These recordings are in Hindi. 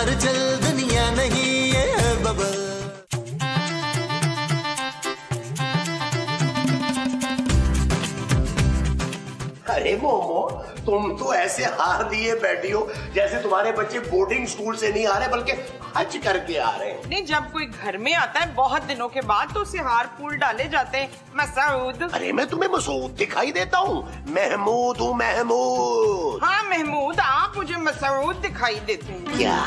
बाहर चल, दुनिया नहीं ये है बबल। अरे मोमो, तुम तो ऐसे हार लिए बैठी हो जैसे तुम्हारे बच्चे बोर्डिंग स्कूल से नहीं आ रहे बल्कि हज करके आ रहे हैं। नहीं, जब कोई घर में आता है बहुत दिनों के बाद तो उसे हार फूल डाले जाते हैं। मसूद। अरे मैं तुम्हें मसूद दिखाई देता हूँ? महमूद हूँ, महमूद। हाँ महमूद, आप मुझे मसूद दिखाई देते हैं। क्या?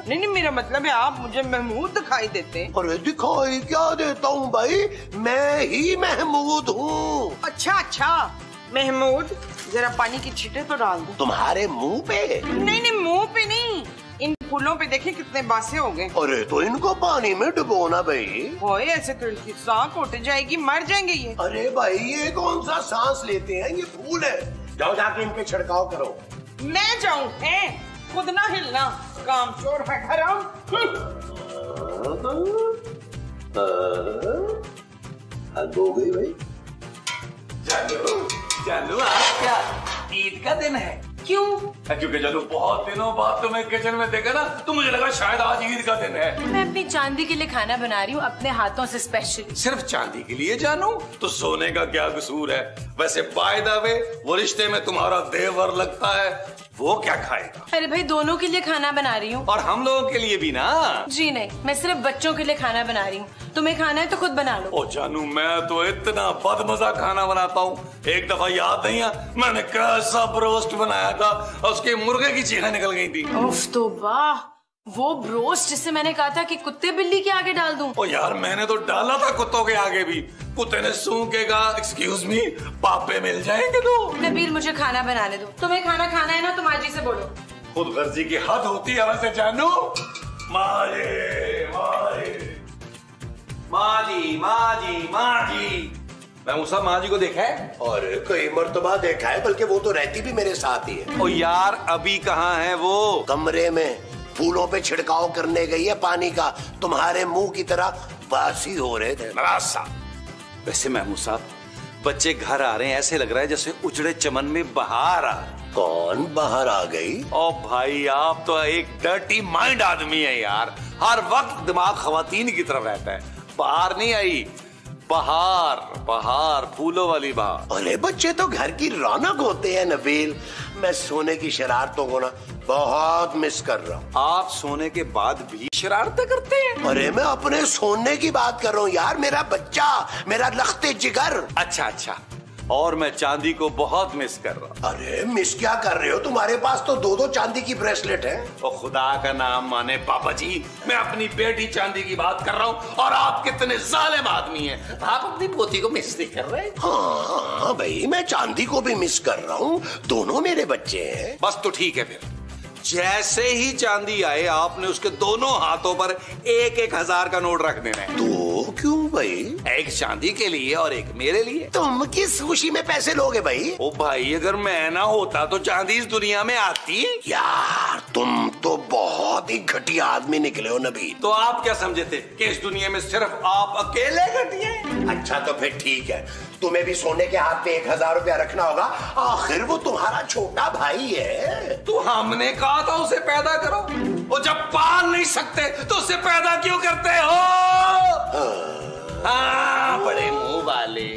नहीं, मेरा मतलब है आप मुझे महमूद दिखाई देते हैं। अरे दिखाई क्या देता हूँ भाई, मैं ही महमूद हूँ। अच्छा महमूद, जरा पानी की छींटे तो डाल दो। तुम्हारे मुंह पे? नहीं, मुंह पे नहीं, इन फूलों पे देखिए कितने बासे हो गए। अरे तो इनको पानी में डुबोना भाई। ओए, ऐसे तो इनकी सांस उठ जाएगी, मर जाएंगे ये। अरे भाई ये कौन सा सांस लेते हैं, ये फूल है। जाओ जाके इन पे छिड़काव करो। मैं जाऊँ? खुद ना हिलना, काम चोर है घर आओ। हद हो गई भाई। जानू आज क्या ईद का दिन है? क्यों? क्योंकि जानू बहुत दिनों बाद तुम्हें किचन में देखा ना तो मुझे लगा शायद आज ईद का दिन है। मैं अपनी चांदी के लिए खाना बना रही हूँ, अपने हाथों से स्पेशली। सिर्फ चांदी के लिए जानू? तो सोने का क्या कसूर है? वैसे बाय द वे वो रिश्ते में तुम्हारा देवर लगता है, वो क्या खाएगा? अरे भाई, दोनों के लिए खाना बना रही हूँ। और हम लोगों के लिए भी ना? जी नहीं, मैं सिर्फ बच्चों के लिए खाना बना रही हूँ। तुम्हें खाना है तो खुद बना लो। ओ जानू, मैं तो इतना बदमजा खाना बनाता हूँ। एक दफा याद नहीं है मैंने कैसा ब्रोस्ट बनाया था, उसके मुर्गे की चीखें निकल गई थी। उफ तो वाह, वो ब्रोस्ट जिसे मैंने कहा था कि कुत्ते बिल्ली के आगे डाल दूं। ओ यार, मैंने तो डाला था कुत्तों के आगे भी। कुत्ते ने सूंघेगा, एक्सक्यूज मी, पापे मिल जाएंगे तो। नबील, मुझे खाना बनाने दो। तुम्हें खाना खाना है ना, तुम आजी से बोलो। खुद गर्जी की हद होती है वैसे जानू। माजी मैं उसा माजी को देखा है? और कई मर्तबा देखा है, बल्कि वो तो रहती भी मेरे साथ ही है। ओ यार, अभी कहाँ है वो? कमरे में फूलों पे छिड़काव करने गई है पानी का, तुम्हारे मुंह की तरह बासी हो रहे थे। वैसे महमूद साहब, बच्चे घर आ रहे हैं, ऐसे लग रहा है जैसे उजड़े चमन में बहार आ। कौन बाहर आ गई? ओ भाई, आप तो एक डर्टी माइंड आदमी है यार। हर वक्त दिमाग खवातीन की तरफ रहता है। बाहर नहीं आई, बहार, फूलों वाली बहार। अरे बच्चे तो घर की रौनक होते हैं नबील। मैं सोने की शरारतों को ना बहुत मिस कर रहा हूँ। आप सोने के बाद भी शरारतें करते हैं? अरे मैं अपने सोने की बात कर रहा हूँ यार, मेरा बच्चा, मेरा लख्ते जिगर। अच्छा, और मैं चांदी को बहुत मिस कर रहा हूँ। अरे मिस क्या कर रहे हो, तुम्हारे पास तो 2-2 चांदी की ब्रेसलेट है। ओ खुदा का नाम माने पापा जी, मैं अपनी बेटी चांदी की बात कर रहा हूँ और आप कितने जालिम आदमी हैं। आप अपनी पोती को मिस नहीं कर रहे? हाँ भाई, मैं चांदी को भी मिस कर रहा हूँ, दोनों मेरे बच्चे हैं। बस तो ठीक है फिर। जैसे ही चांदी आए आपने उसके दोनों हाथों पर 1-1 हजार का नोट रख देना है। तो क्यों भाई? एक चांदी के लिए और एक मेरे लिए। तुम किस खुशी में पैसे लोगे भाई? ओ भाई, अगर मैं ना होता तो चांदी इस दुनिया में आती? यार तुम तो बहुत ही घटिया आदमी निकले हो नबील। तो आप क्या समझे थे कि इस दुनिया में सिर्फ आप अकेले घटिया हैं? अच्छा तो फिर ठीक है, तुम्हें भी सोने के हाथ पे 1000 रुपया रखना होगा, आखिर वो तुम्हारा छोटा भाई है। तो हमने कहा था उसे पैदा करो, वो जब पाल नहीं सकते तो उसे पैदा क्यों करते हो? हाँ, बड़े मुंह वाले।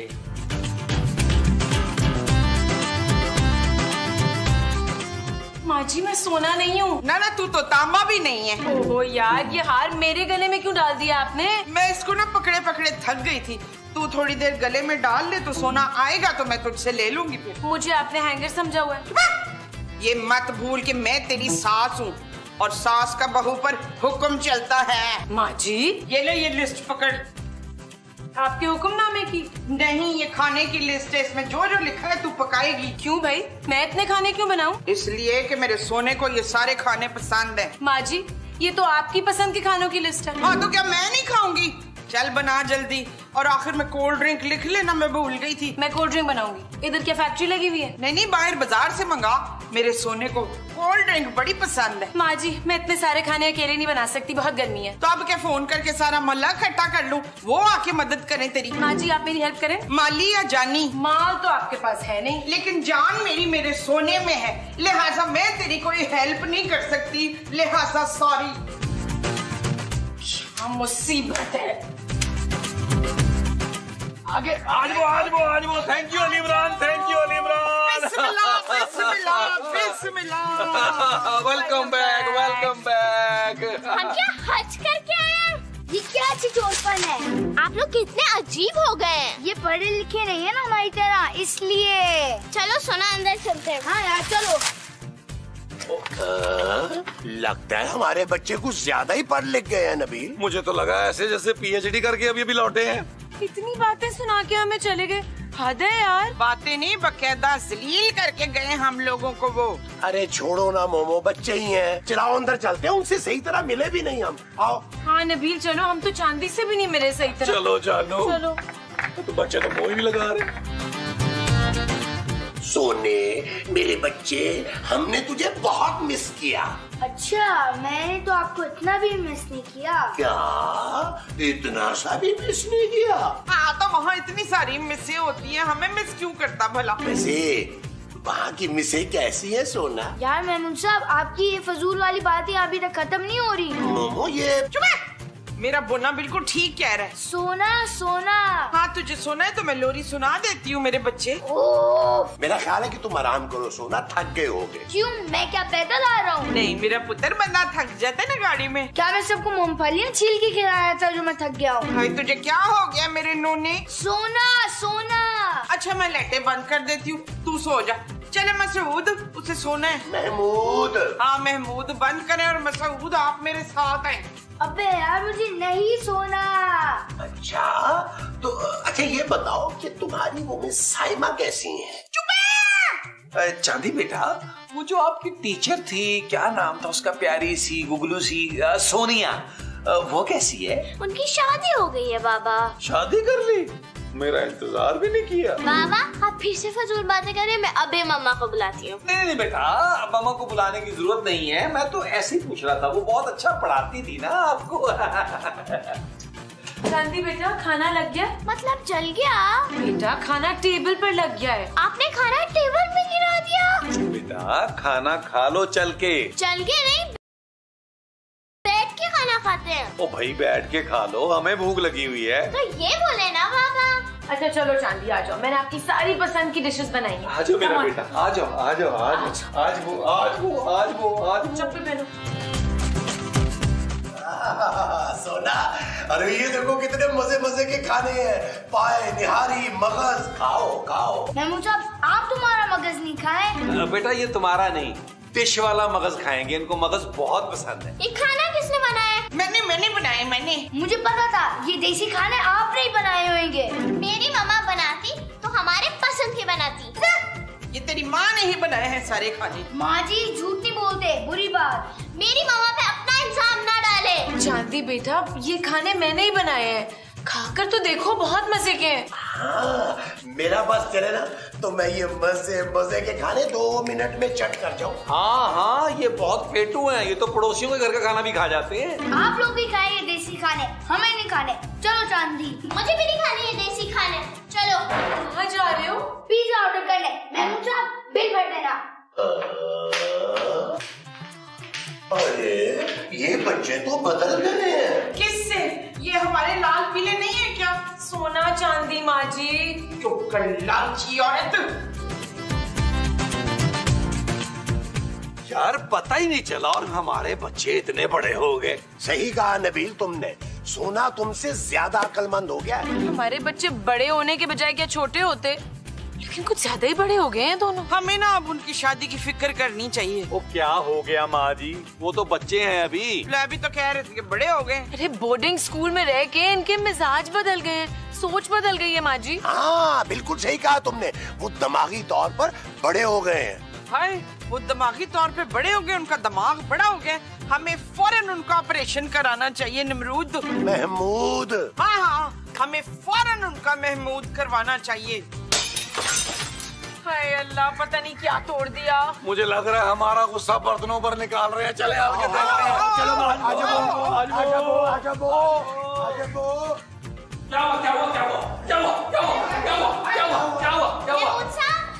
माँ जी, मैं सोना नहीं हूँ। ना तू तो तांबा भी नहीं है। ओहो यार, ये हार मेरे गले में क्यों डाल दिया आपने? मैं इसको ना पकड़े पकड़े थक गई थी। तू थोड़ी देर गले में डाल ले तो सोना आएगा तो मैं तुझसे ले लूंगी फिर। मुझे आपने हैंगर समझा हुआ है। ये मत भूल कि मैं तेरी सास हूँ और सास का बहू पर हुक्म चलता है। माँ जी, ये ले, ये लिस्ट पकड़। आपके हुक्मनामे की? नहीं, ये खाने की लिस्ट है, इसमें जो जो लिखा है तू पकाएगी। क्यों भाई, मैं इतने खाने क्यों बनाऊं? इसलिए कि मेरे सोने को ये सारे खाने पसंद है। माँ जी, ये तो आपकी पसंद के खानों की लिस्ट है। हाँ तो क्या मैं नहीं खाऊंगी? चल बना जल्दी। और आखिर में कोल्ड ड्रिंक लिख लेना, मैं भूल गई थी। मैं कोल्ड ड्रिंक बनाऊंगी। इधर क्या फैक्ट्री लगी हुई है? नहीं, बाहर बाजार से मंगा। मेरे सोने को कोल्ड ड्रिंक बड़ी पसंद है। माँ जी, मैं इतने सारे खाने अकेले नहीं बना सकती, बहुत गर्मी है। तो अब क्या फोन करके सारा मोहल्ला इकट्ठा कर लूं, वो आके मदद करें तेरी? माँ जी, आप मेरी हेल्प करें। माली या जानी? माल तो आपके पास है नहीं, लेकिन जान मेरी मेरे सोने में है, लिहाजा मैं तेरी कोई हेल्प नहीं कर सकती, लिहाजा सॉरी। क्या मुसीबत है। आगे आज वो thank you Ali Imran, thank you Ali Imran. Bismillah, Bismillah, Bismillah. Welcome back. हम क्या हज करके आए हैं? ये क्या चिचोड़पन है? आप लोग कितने अजीब हो गए हैं। ये पढ़े लिखे नहीं है ना हमारी तरह, इसलिए। चलो सोना अंदर चलते हैं। हाँ यार चलो। लगता है हमारे बच्चे कुछ ज्यादा ही पढ़ लिख गए हैं नबील। मुझे तो लगा ऐसे जैसे पीएचडी करके अभी लौटे हैं। इतनी बातें सुना के हमें चले गए, हद है यार। बातें नहीं, बकायदा जलील करके गए हम लोगों को वो। अरे छोड़ो ना मोमो, बच्चे ही हैं। चलाओ अंदर चलते हैं, उनसे सही तरह मिले भी नहीं हम। आओ। हाँ नबील चलो, हम तो चांदी से भी नहीं मिले सही तरह। चलो जानू, चलो। तो बच्चे तो मोह भी लगा रहे। सोने मेरे बच्चे, हमने तुझे बहुत मिस किया। अच्छा, मैंने तो आपको इतना भी मिस नहीं किया। क्या इतना सा भी मिस नहीं किया? हाँ तो वहाँ इतनी सारी मिसें होती हैं, हमें मिस क्यों करता भला? वैसे वहाँ की मिसें कैसी है सोना? यार मेमून साहब, आपकी ये फजूल वाली बातें अभी तक खत्म नहीं हो रही। मोमो ये चुप है। मेरा बोना बिल्कुल ठीक कह रहा है। सोना सोना। हाँ तुझे सोना है तो मैं लोरी सुना देती हूँ मेरे बच्चे। ओह, मेरा ख्याल है कि तुम आराम करो सोना, थक गए होगे। क्यों, मैं क्या पैदल आ रहा हूँ? नहीं मेरा पुत्र, बंदा थक जाता है ना गाड़ी में। क्या मैं सबको मूंगफलियाँ छील के खिलाया था जो मैं थक गया हूँ? भाई तुझे क्या हो गया मेरे नोने? सोना सोना। अच्छा मैं लाइटें बंद कर देती हूँ, तू सो जा। चले मसूद, उसे सोना है। महमूद। हाँ महमूद बंद करें और मसूद आप मेरे साथ हैं। अबे यार मुझे नहीं सोना। अच्छा तो अच्छा ये बताओ कि तुम्हारी वो मिस साइमा कैसी है? चांदी बेटा, वो जो आपकी टीचर थी, क्या नाम था उसका, प्यारी सी गुगलू सी, सोनिया, वो कैसी है? उनकी शादी हो गई है बाबा। शादी कर ली? मेरा इंतजार भी नहीं किया। बाबा आप फिर से फजूल बातें कर रहे हैं, मैं अबे मम्मा को बुलाती हूँ। नहीं बेटा, मम्मा को बुलाने की जरूरत नहीं है, मैं तो ऐसे ही पूछ रहा था, वो बहुत अच्छा पढ़ाती थी ना आपको। चांदी बेटा खाना लग गया? मतलब जल गया? बेटा खाना टेबल पर लग गया है। आपने खाना टेबल पे गिरा दिया? बेटा खाना खा लो चल के। चल के नहीं, बैठ के खाना खाते हैं। ओ भाई बैठ के खा लो, हमें भूख लगी हुई है। तो ये बोले ना बाबा। अच्छा चलो चांदी आ जाओ, मैंने आपकी सारी पसंद की डिशेस बनाई हैं। आ जाओ मेरा बेटा, आ जाओ आ जाओ आज वो चप्पल पहनो। सोना, अरे ये देखो कितने मजे मजे के खाने हैं, पाए निहारी मगज, खाओ खाओ। महमूद साहब आप तुम्हारा मगज नहीं खाए? बेटा ये तुम्हारा नहीं, फिश वाला मगज खाएंगे, इनको मगज बहुत पसंद है। ये खाना किसने बनाया? मैंने बनाया, मैंने। मुझे पता था ये देसी खाने आपने ही बनाए होंगे। मेरी मम्मा बनाती तो हमारे पसंद के बनाती। ये तेरी माँ ने ही बनाए हैं सारे खाने। माँ जी झूठ नहीं बोलते, बुरी बात। मेरी मम्मा पे अपना इल्जाम ना डाले। चांदी बेटा ये खाने मैंने ही बनाए हैं, खाकर तो देखो बहुत मजे के हैं। हाँ, मेरा बस चले ना तो मैं ये मजे मजे के खाने 2 मिनट में चट कर जाऊँ। हाँ ये बहुत पेटू हैं, ये तो पड़ोसियों के घर का खाना भी खा जाते हैं। आप लोग भी खाइए देसी खाने, हमें नहीं खाने। चलो चांदी। मुझे भी नहीं खानी है देसी खाने। चलो। कहाँ जा रहे हो? पिज्जा ऑर्डर करने। महमूद साहब बिल भर देना। अरे ये बच्चे तो बदल गए हैं। किससे? ये हमारे लाल पीले नहीं है क्या? सोना चांदी माँ जी। चुप कर लालची औरत। यार पता ही नहीं चला और हमारे बच्चे इतने बड़े हो गए। सही कहा नबील तुमने, सोना तुमसे ज्यादा अक्लमंद हो गया है। हमारे बच्चे बड़े होने के बजाय क्या छोटे होते, लेकिन कुछ ज्यादा ही बड़े हो गए हैं दोनों। हमें ना अब उनकी शादी की फिक्र करनी चाहिए। वो क्या हो गया माँ जी, वो तो बच्चे हैं अभी। अभी तो कह रहे थे कि बड़े हो गए। अरे बोर्डिंग स्कूल में रह के इनके मिजाज बदल गए हैं, सोच बदल गई है माँ जी। हाँ बिल्कुल सही कहा तुमने, वो दिमागी तौर पर बड़े हो गए हैं। हाय वो दिमागी तौर पे बड़े हो गए, उनका दिमाग बड़ा हो गया, हमें फौरन उनका ऑपरेशन कराना चाहिए नमरूद। महमूद। हाँ हाँ, हमें फौरन उनका महमूद करवाना चाहिए। हाय अल्लाह, पता नहीं क्या तोड़ दिया। मुझे लग रहा है हमारा गुस्सा बर्तनों पर निकाल रहे हैं। चले आगे देखते हैं। चलो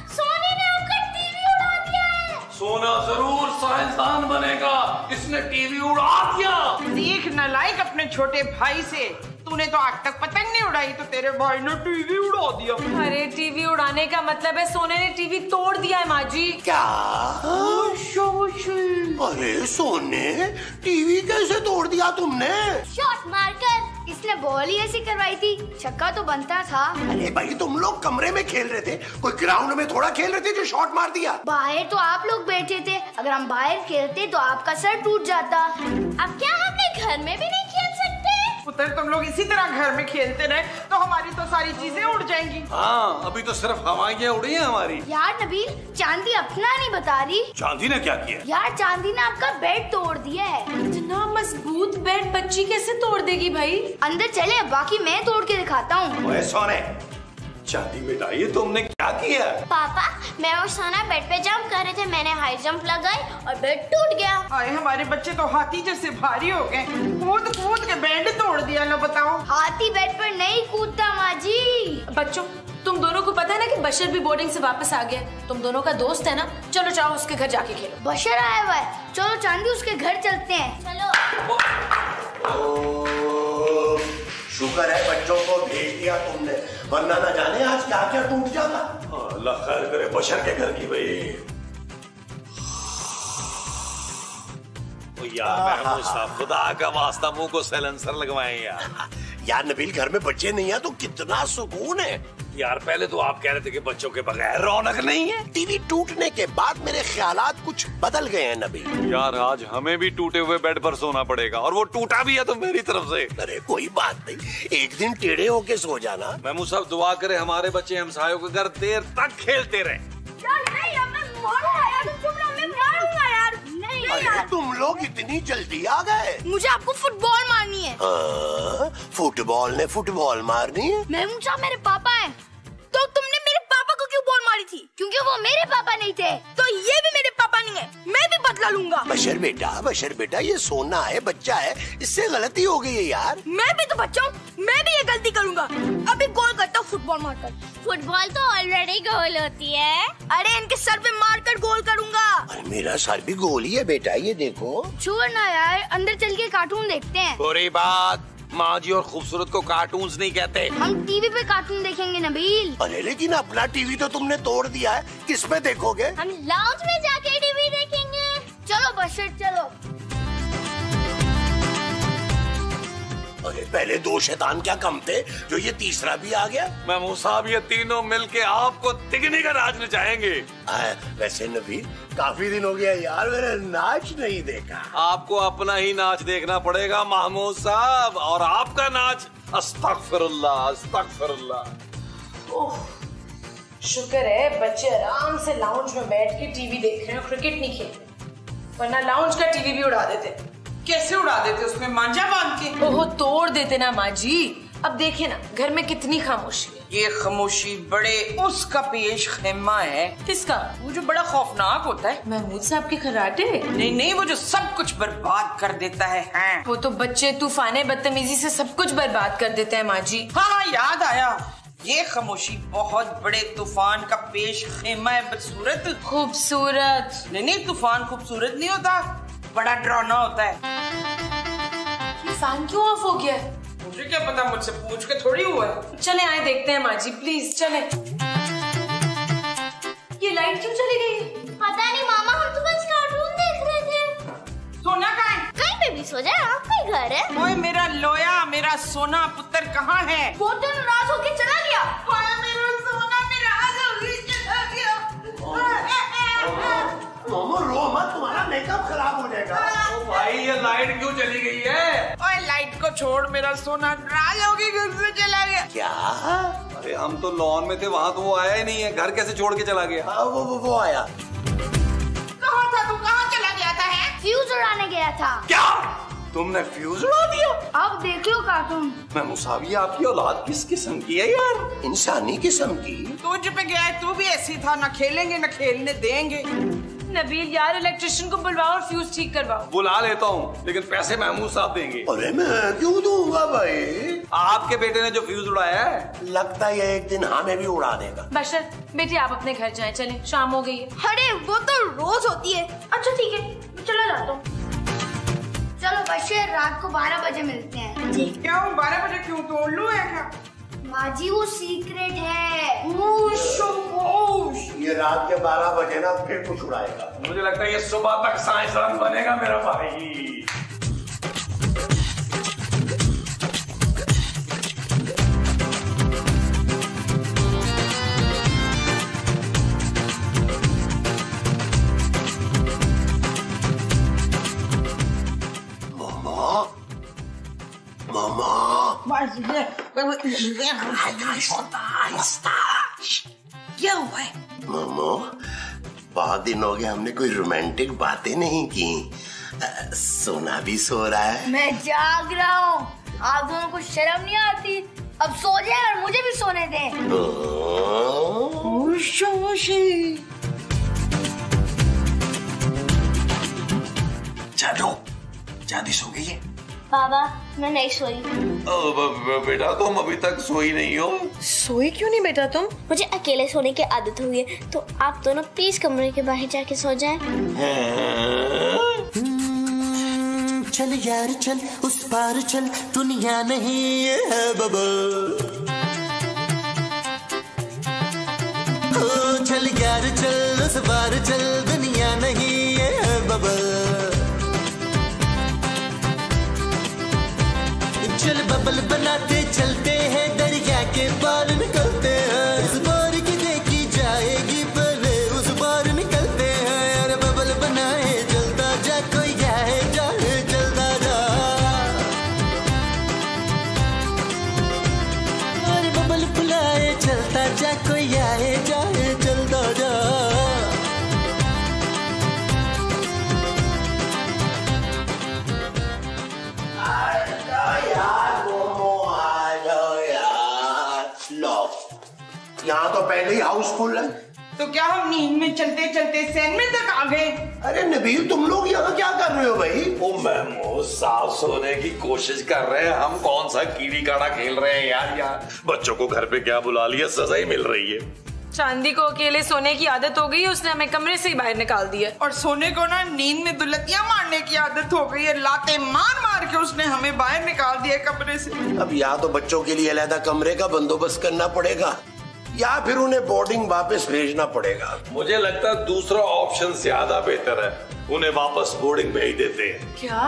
सोने ने आपका टीवी उड़ा दिया है। सोना जरूर साइंसदान बनेगा, इसने टीवी उड़ा दिया। देख नालायक, अपने छोटे भाई से तूने तो आज तक पतंग नहीं उड़ाई, तो तेरे भाई ने टीवी उड़ा दिया। अरे टीवी उड़ाने का मतलब है सोने ने टीवी तोड़ दिया है माँ जी। क्या? अरे सोने, टीवी कैसे तोड़ दिया तुमने? शॉट मारकर। इसने बॉल ही ऐसी करवाई थी, छक्का तो बनता था। अरे भाई, तुम लोग कमरे में खेल रहे थे, कोई ग्राउंड में थोड़ा खेल रहे थे जो शॉट मार दिया। बाहर तो आप लोग बैठे थे, अगर हम बाहर खेलते तो आपका सर टूट जाता। अब क्या हम अपने घर में भी नहीं खेल सकते? पुत्र, तुम लोग इसी तरह घर में खेलते रहे तो हमारी तो सारी चीजें उड़ जाएंगी। हाँ, अभी तो सिर्फ हवाइयाँ उड़ी हैं हमारी। यार नबील, चांदी अपना नहीं बता रही। चांदी ने क्या किया? यार चांदी ने आपका बेड तोड़ दिया है। इतना मजबूत बेड बच्ची कैसे तोड़ देगी भाई? अंदर चले, बाकी मैं तोड़ के दिखाता हूँ। ओए सोने, चांदी बेटा, ये तुमने क्या किया? पापा, मैं और सोना बेड पे जंप कर रहे थे, मैंने हाई जंप लगाई और बेड टूट गया। अरे हमारे बच्चे तो हाथी जैसे भारी हो गए, कूद कूद के बेड तोड़ दिया। लो बताओ। हाथी बेड पर नहीं कूदता माँ जी। बच्चों, तुम दोनों को पता है ना कि बशर भी बोर्डिंग से वापस आ गया। तुम दोनों का दोस्त है ना, चलो जाओ उसके घर जाके खेलो। बशर आया हुआ है, चलो चांदी उसके घर चलते हैं। चलो। शुक्र है बच्चों को भेज दिया तुमने, वरना न जाने आज क्या क्या टूट जाता। अल्लाह खैर करे बशर के घर की भाई। यार महमूद साहब, खुदा का वास्ता मुंह को साइलेंसर लगवाएं यार। यार नबील, घर में बच्चे नहीं है तो कितना सुकून है। यार पहले तो आप कह रहे थे कि बच्चों के बगैर रौनक नहीं है। टीवी टूटने के बाद मेरे ख्यालात कुछ बदल गए हैं नबील। यार आज हमें भी टूटे हुए बेड पर सोना पड़ेगा, और वो टूटा भी है तो मेरी तरफ से। अरे कोई बात नहीं, एक दिन टेढ़े होके सो जाना। महमूद साहब दुआ करे हमारे बच्चे हमसायों के घर देर तक खेलते रहे। अरे तुम लोग इतनी जल्दी आ गए? मुझे आपको फुटबॉल मारनी है। फुटबॉल ने फुटबॉल मारनी है? महमूद साहब मेरे पापा हैं। तो तुमने मेरे पापा को क्यों बॉल मारी थी? क्योंकि वो मेरे पापा नहीं थे। तो ये भी मेरे पापा नहीं है, मैं भी बदला लूंगा। बशर बेटा, ये सोना है, बच्चा है, इससे गलती हो गई है यार। मैं भी तो बच्चा हूँ, मैं भी ये गलती करूंगा। अभी गोल करता हूँ फुटबॉल मारकर। फुटबॉल तो ऑलरेडी गोल होती है। अरे इनके सर पे मारकर गोल करूंगा। अरे मेरा सर भी गोल ही है बेटा, ये देखो। छोड़ना यार, अंदर चल के कार्टून देखते हैं। बुरी बात, माँ जी और खूबसूरत को कार्टून्स नहीं कहते। हम टीवी पे कार्टून देखेंगे नबील। अरे लेकिन अपना टीवी तो तुमने तोड़ दिया है, किस पे देखोगे? हम लाउंज में जाके टीवी देखेंगे। चलो बशर चलो। अरे पहले दो शैतान क्या कम थे, जो ये तीसरा भी आ गया। महमूद साहब ये तीनों मिलके आपको तिगनी का नाच नचाएंगे। वैसे नबील, काफी दिन हो गया यार मैंने नाच नहीं देखा। आपको अपना ही नाच देखना पड़ेगा महमूद साहब, और आपका नाच अस्तगफिरुल्लाह अस्तगफिरुल्लाह। ओह, शुक्र है बच्चे आराम से लाउंज में बैठ के टीवी देख रहे हैं, क्रिकेट नहीं खेल रहे, वरना लाउंज का टीवी भी उड़ा देते। कैसे उड़ा देते? उसमें मांझा बांध के। ओहो, तोड़ देते ना माँ जी। अब देखिए ना घर में कितनी खामोशी है। ये खामोशी बड़े उसका पेश खेमा है। किसका? वो जो बड़ा खौफनाक होता है। महमूद साहब के खर्राटे? नहीं, वो जो सब कुछ बर्बाद कर देता है। हाँ। वो तो बच्चे तूफाने बदतमीजी से सब कुछ बर्बाद कर देते हैं माँ जी। हाँ, याद आया। ये खामोशी बहुत बड़े तूफान का पेश खेमा है। बदसूरत खूबसूरत नहीं, तूफान खूबसूरत नहीं होता, बड़ा डरावना होता है। ये फैन क्यों ऑफ हो गया है? मुझे क्या पता, मुझसे पूछ के थोड़ी हुआ है। चले आए देखते हैं माँ जी, प्लीज चले। ये लाइट क्यों चली गई? पता नहीं मामा, हम तो बस कार्टून देख रहे थे। सोना कहाँ है? कहीं पे भी सो जाए, आपका ही घर है। ओए मेरा लोया, मेरा सोना पुत्र कहाँ है? वो तो नाराज होके चला गया। मेरा सोना नाराज होके चला गया। मोमो रो मत, तुम्हारा मेकअप खराब हो जाएगा। ओ भाई ये लाइट क्यों चली गई है? ओए लाइट को छोड़, मेरा सोना नाराज होके घर से चला गया। क्या? अरे हम तो लॉन में थे, वहाँ तो वो आया ही नहीं है, घर कैसे छोड़ के चला गया? वो आया। उड़ाने गया था। क्या तुमने फ्यूज उड़ा दिया? अब देख लो कार्टून। मैं मुसावी, आपकी औलाद किस किस्म की है यार? इंसानी किस्म की। तुझ पे गया है, तू भी ऐसी था, ना खेलेंगे ना खेलने देंगे। नबील यार इलेक्ट्रिशियन को बुलवाओ और फ्यूज ठीक करवाओ। बुला लेता हूँ, लेकिन पैसे महमूद साहब देंगे। अरे मैं क्यों दूंगा भाई? आपके बेटे ने जो फ्यूज उड़ाया है, लगता है एक दिन हमें भी उड़ा देगा। बशर बेटी आप अपने घर जाएं, चलें शाम हो गई है। अरे वो तो रोज होती है। अच्छा ठीक है, मैं चला जाता हूँ। चलो बशीर, रात को 12 बजे मिलते हैं। ठीक। क्या वो 12 बजे क्यों, तो उल्लू है क्या? माँ जी वो सीक्रेट है। ये रात के 12 बजे ना फिर कुछ उड़ाएगा। मुझे लगता है ये सुबह तक साइंसदान बनेगा मेरा भाई। क्या हुआ है? मोमो, बहुत दिन हो गए हमने कोई रोमांटिक बातें नहीं की। सोना भी सो रहा है। मैं जाग रहा हूँ, आप दोनों को शर्म नहीं आती? अब सो जाए और मुझे भी सोने दें। जादू जादी सो गई है? बाबा मैं नहीं सोई। बेटा तुम अभी तक सोई नहीं हो? सोई क्यों नहीं बेटा तुम? मुझे अकेले सोने की आदत हुई है, तो आप दोनों प्लीज कमरे के बाहर जाके सो जाएं। चल यार चल, उस पार चल, दुनिया नहीं है बबल। ओ चल यार चल, उस पार चल, दुनिया नहीं है बबल। चल बबल बनाते चलते हैं, दरिया के पार निकलते हैं। इस बार की देखी जाएगी पहले उस बार निकलते हैं। अरे बबल बनाए जलता जा, कोई आए जाए जलता जा। अरे बबल बुलाए चलता जा, कोई आए जाए जलता जा। यहाँ तो पहले ही हाउसफुल है। तो क्या हम नींद में चलते चलते सैंडविच तक आ गए? अरे नबील, तुम लोग यहाँ क्या कर रहे हो भाई? ओ महमूद साफ सोने की कोशिश कर रहे हैं। हम कौन सा कीड़ी काड़ा खेल रहे हैं यार। बच्चों को घर पे क्या बुला लिया, सजा ही मिल रही है। चांदी को अकेले सोने की आदत हो गई, उसने हमें कमरे से ही बाहर निकाल दिया। और सोने को ना नींद में दुलतियां मारने की आदत हो गई है। लाते मार मार के उसने हमें बाहर निकाल दिया कमरे से। अब या तो बच्चों के लिए अलग कमरे का बंदोबस्त करना पड़ेगा, या फिर उन्हें बोर्डिंग वापस भेजना पड़ेगा। मुझे लगता है दूसरा ऑप्शन ज्यादा बेहतर है। उन्हें वापस बोर्डिंग भेज देते हैं। क्या?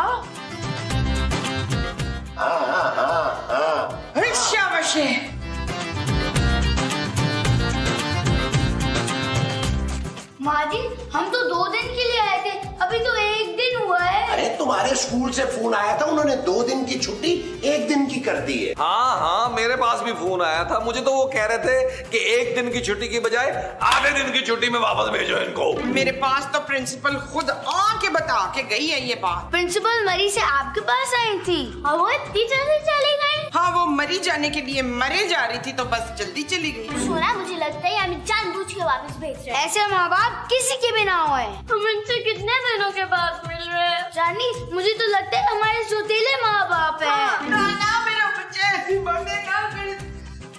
हाँ। अरे शाबाश है। माँ जी हम तो 2 दिन के लिए आए थे, अभी तो 1 दिन हुआ है। अरे तुम्हारे स्कूल से फोन आया था, उन्होंने 2 दिन की छुट्टी 1 दिन की कर दी है। हाँ, मेरे पास भी फोन आया था। मुझे तो वो कह रहे थे कि 1 दिन की छुट्टी की बजाय आधे दिन की छुट्टी में वापस भेजो इनको। मेरे पास तो प्रिंसिपल खुद आके बता के गई है ये बात। प्रिंसिपल मरी से आपके पास आई थी और वो इतनी जल्दी चली गई। हाँ, वो मरी जाने के लिए मरे जा रही थी, तो बस जल्दी चली गई। सोना मुझे लगता है हमें जानबूझ के वापस भेज रहे हैं। ऐसे माँ बाप किसी के भी ना होए। हम इनसे कितने दिनों के बाद मिल रहे हैं। जानी मुझे तो लगता है हमारे सौतेले माँ बाप है। ना मेरे बच्चे ऐसी बातें ना कर,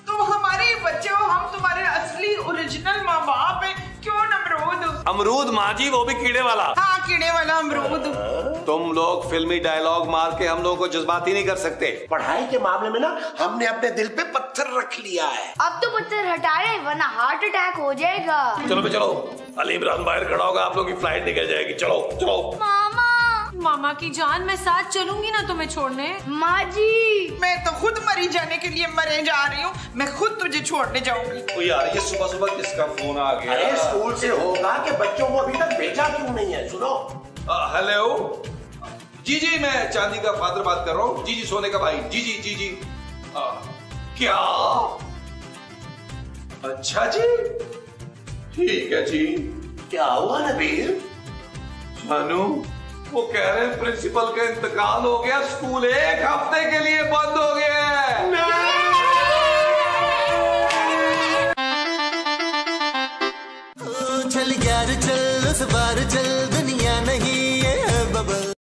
तुम हमारे बच्चे हो, हम तुम्हारे असली ओरिजिनल माँ बाप है। क्यों अमरूद? अमरूद माँ जी, वो भी कीड़े वाला। हाँ, कीड़े वाला अमरूद। तुम लोग फिल्मी डायलॉग मार के हम लोगों को जज्बाती नहीं कर सकते। पढ़ाई के मामले में ना हमने अपने दिल पे पत्थर रख लिया है। अब तो पत्थर हटा रहे, वरना हार्ट अटैक हो जाएगा। चलो चलो, अली इमरान बाहर खड़ा होगा, आप लोगों की फ्लाइट निकल जाएगी। चलो चलो। मामा मामा की जान, मैं साथ चलूंगी ना तुम्हें छोड़ने। माँ जी मैं तो खुद मरी जाने के लिए मरे जा रही हूँ। मैं खुद तुझे छोड़ने जाऊंगी। तो यार ये सुबह सुबह किसका फोन आ गया? अरे स्कूल से होगा कि बच्चों को अभी तक भेजा क्यों नहीं है? सुनो। हेलो जी, मैं चांदी का फादर बात कर रहा हूँ। जी, सोने का भाई। जी। क्या? अच्छा जी, ठीक है जी। क्या हुआ नबील? जानू, वो कह रहे हैं प्रिंसिपल का इंतकाल हो गया, स्कूल 1 हफ्ते के लिए बंद हो गया है। चल यार चल उस बार चल